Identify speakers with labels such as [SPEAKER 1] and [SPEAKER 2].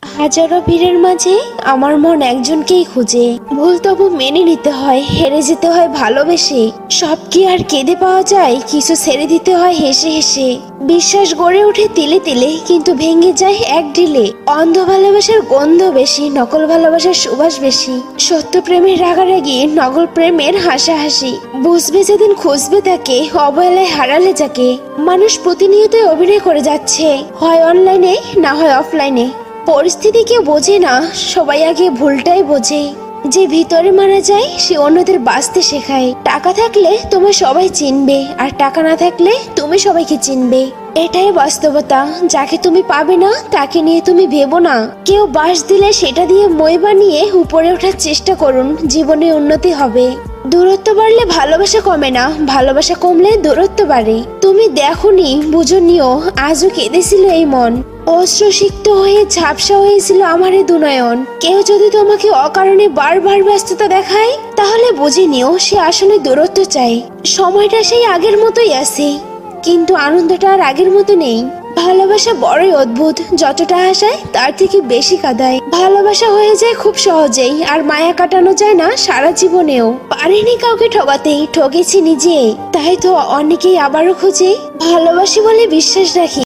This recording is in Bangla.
[SPEAKER 1] হাজারো ভিড়ের মাঝে আমার মন একজনকেই খুঁজে। ভুল তবু মেনে নিতে হয়, হেরে যেতে হয় ভালোবেসে। সব কি আর কেঁদে পাওয়া যায়? কিছু ছেড়ে দিতে হয় হেসে হেসে। বিশ্বাস গড়ে ওঠে তিলে তিলে, কিন্তু ভেঙে যায় এক ঢিলে। অন্ধ ভালোবাসার গন্ধ বেশি, নকল ভালোবাসার সুবাস বেশি। সত্য প্রেমের রাগারাগি, নকল প্রেমের হাসাহাসি। বুঝবে যেদিন খুঁজবে তাকে, অবহেলায় হারালে যাকে। মানুষ প্রতিনিয়ত অভিনয় করে যাচ্ছে, হয় অনলাইনে না হয় অফলাইনে। পরিস্থিতি কেউ বোঝে না, সবাই আগে ভুলটাই বোঝে। যে ভিতরে মারা যায় সে অন্যদের বাঁচতে শেখায়। টাকা থাকলে তোমার সবাই চিনবে, আর টাকা না থাকলে তুমি সবাইকে চিনবে। এটাই বাস্তবতা। যাকে তুমি পাবে না তাকে নিয়ে তুমি ভেবো না। কেউ বাঁশ দিলে সেটা দিয়ে মই বানিয়ে উপরে ওঠার চেষ্টা করুন, জীবনে উন্নতি হবে। দূরত্ব বাড়লে ভালোবাসা কমে না, ভালোবাসা কমলে দূরত্ব বাড়ে। তুমি দেখোনি, বুঝোনিও, আজও কেঁদেছিল এই মন। অশ্রু সিক্ত হয়ে ঝাপসা হয়েছিল আমার এই দুনয়ন। কেউ যদি তোমাকে অকারণে বারবার ব্যস্ততা দেখায়, তাহলে বুঝে নিও সে আসলে দূরত্ব চায়। সময়টা সেই আগের মতোই আছে, কিন্তু আনন্দটা আর আগের মতো নেই। ভালোবাসা বড়ই অদ্ভুত, যতটা হাসায় তার থেকে বেশি কাঁদায়। ভালোবাসা হয়ে যায় খুব সহজেই, আর মায়া কাটানো যায় না সারা জীবনেও। পারিনি কাউকে ঠকাতে, ঠকেছি নিজে। তাই তো অনেকেই আবারও খুঁজে। ভালোবাসি বলে বিশ্বাস রাখি।